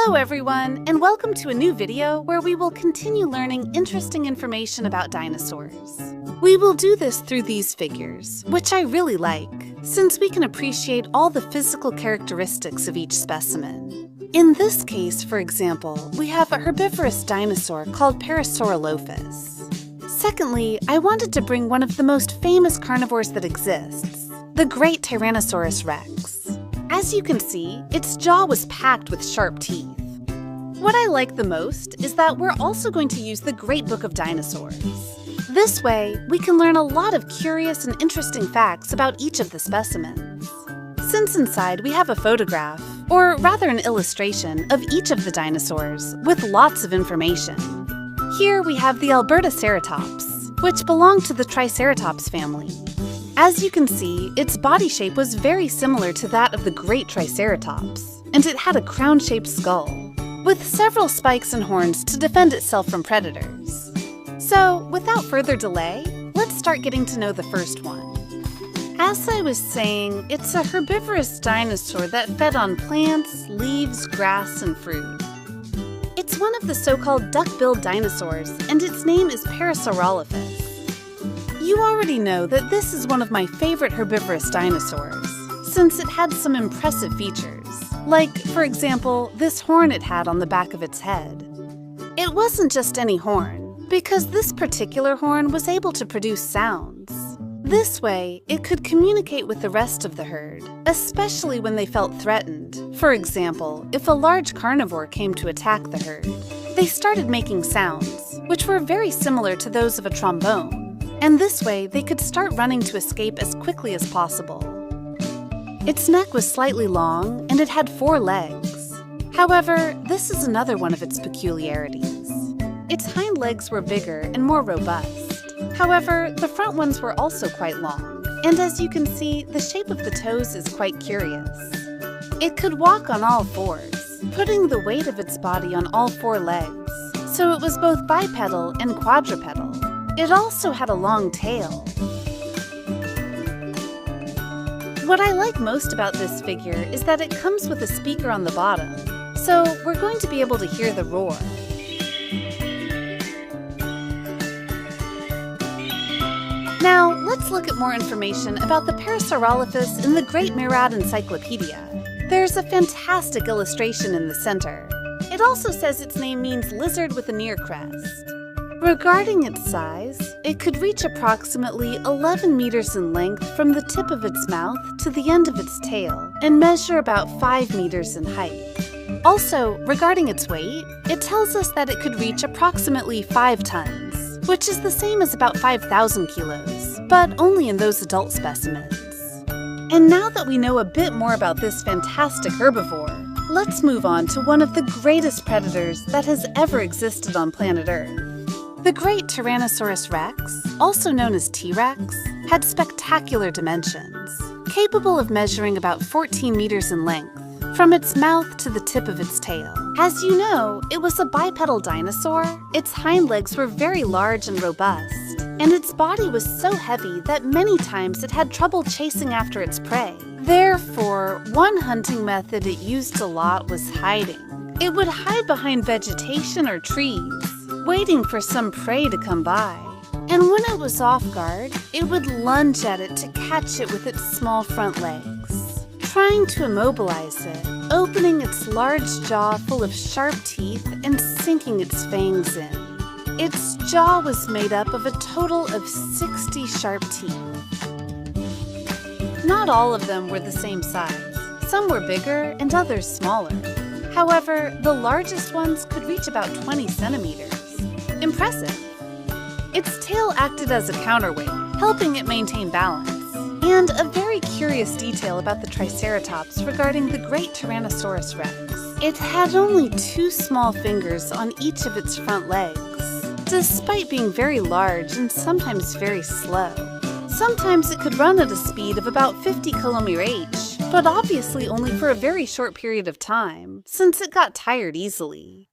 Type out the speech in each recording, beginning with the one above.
Hello everyone, and welcome to a new video where we will continue learning interesting information about dinosaurs. We will do this through these figures, which I really like, since we can appreciate all the physical characteristics of each specimen. In this case, for example, we have a herbivorous dinosaur called Parasaurolophus. Secondly, I wanted to bring one of the most famous carnivores that exists, the great Tyrannosaurus rex. As you can see, its jaw was packed with sharp teeth. What I like the most is that we're also going to use the Great Book of Dinosaurs. This way, we can learn a lot of curious and interesting facts about each of the specimens. Since inside we have a photograph, or rather an illustration, of each of the dinosaurs with lots of information. Here we have the Albertoceratops, which belonged to the Triceratops family. As you can see, its body shape was very similar to that of the great Triceratops, and it had a crown-shaped skull, with several spikes and horns to defend itself from predators. So, without further delay, let's start getting to know the first one. As I was saying, it's a herbivorous dinosaur that fed on plants, leaves, grass, and fruit. It's one of the so-called duck-billed dinosaurs, and its name is Parasaurolophus. You already know that this is one of my favorite herbivorous dinosaurs, since it had some impressive features, like, for example, this horn it had on the back of its head. It wasn't just any horn, because this particular horn was able to produce sounds. This way, it could communicate with the rest of the herd, especially when they felt threatened. For example, if a large carnivore came to attack the herd, they started making sounds, which were very similar to those of a trombone. And this way, they could start running to escape as quickly as possible. Its neck was slightly long, and it had 4 legs. However, this is another one of its peculiarities. Its hind legs were bigger and more robust. However, the front ones were also quite long, and as you can see, the shape of the toes is quite curious. It could walk on all 4s, putting the weight of its body on all 4 legs, so it was both bipedal and quadrupedal. It also had a long tail. What I like most about this figure is that it comes with a speaker on the bottom, so we're going to be able to hear the roar. Now, let's look at more information about the Parasaurolophus in the Great Murad Encyclopedia. There's a fantastic illustration in the center. It also says its name means lizard with a near crest. Regarding its size, it could reach approximately 11 meters in length from the tip of its mouth to the end of its tail, and measure about 5 meters in height. Also, regarding its weight, it tells us that it could reach approximately 5 tons, which is the same as about 5,000 kilos, but only in those adult specimens. And now that we know a bit more about this fantastic herbivore, let's move on to one of the greatest predators that has ever existed on planet Earth. The great Tyrannosaurus rex, also known as T-Rex, had spectacular dimensions, capable of measuring about 14 meters in length, from its mouth to the tip of its tail. As you know, it was a bipedal dinosaur. Its hind legs were very large and robust, and its body was so heavy that many times it had trouble chasing after its prey. Therefore, one hunting method it used a lot was hiding. It would hide behind vegetation or trees, waiting for some prey to come by. And when it was off guard, it would lunge at it to catch it with its small front legs, trying to immobilize it, opening its large jaw full of sharp teeth and sinking its fangs in. Its jaw was made up of a total of 60 sharp teeth. Not all of them were the same size. Some were bigger and others smaller. However, the largest ones could reach about 20 centimeters. Impressive! Its tail acted as a counterweight, helping it maintain balance. And a very curious detail about the Triceratops regarding the great Tyrannosaurus rex. It had only 2 small fingers on each of its front legs, despite being very large and sometimes very slow. Sometimes it could run at a speed of about 50 km/h, but obviously only for a very short period of time, since it got tired easily.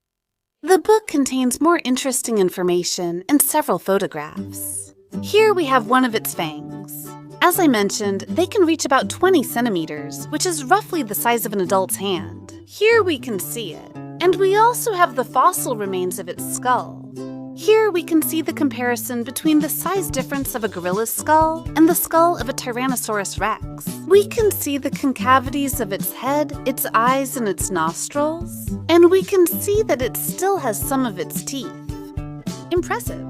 The book contains more interesting information and several photographs. Here we have one of its fangs. As I mentioned, they can reach about 20 centimeters, which is roughly the size of an adult's hand. Here we can see it, And we also have the fossil remains of its skull. Here we can see the comparison between the size difference of a gorilla's skull and the skull of a Tyrannosaurus rex. We can see the concavities of its head, its eyes, and its nostrils. And we can see that it still has some of its teeth. Impressive.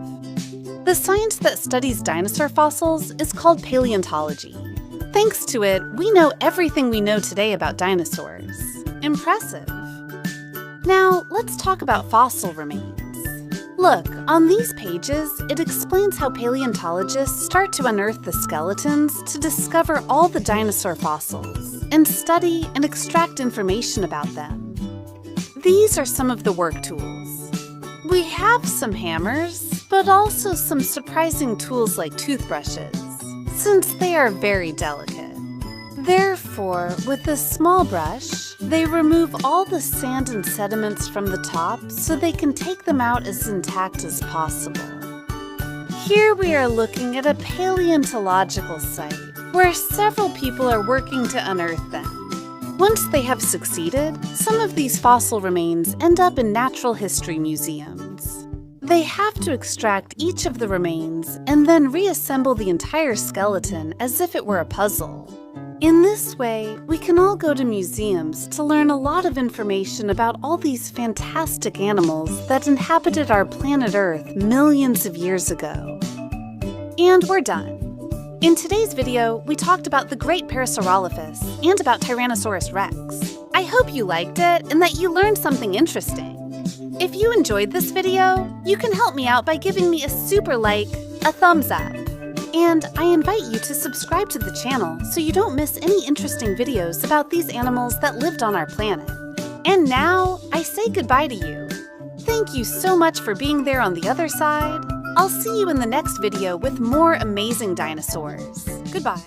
The science that studies dinosaur fossils is called paleontology. Thanks to it, we know everything we know today about dinosaurs. Impressive. Now, let's talk about fossil remains. Look, on these pages, it explains how paleontologists start to unearth the skeletons to discover all the dinosaur fossils and study and extract information about them. These are some of the work tools. We have some hammers, but also some surprising tools like toothbrushes, since they are very delicate. Therefore, with this small brush, they remove all the sand and sediments from the top so they can take them out as intact as possible. Here we are looking at a paleontological site where several people are working to unearth them. Once they have succeeded, some of these fossil remains end up in natural history museums. They have to extract each of the remains and then reassemble the entire skeleton as if it were a puzzle. In this way, we can all go to museums to learn a lot of information about all these fantastic animals that inhabited our planet Earth millions of years ago. And we're done. In today's video, we talked about the great Parasaurolophus and about Tyrannosaurus rex. I hope you liked it and that you learned something interesting. If you enjoyed this video, you can help me out by giving me a super like, a thumbs up. And I invite you to subscribe to the channel so you don't miss any interesting videos about these animals that lived on our planet. And now, I say goodbye to you. Thank you so much for being there on the other side. I'll see you in the next video with more amazing dinosaurs. Goodbye.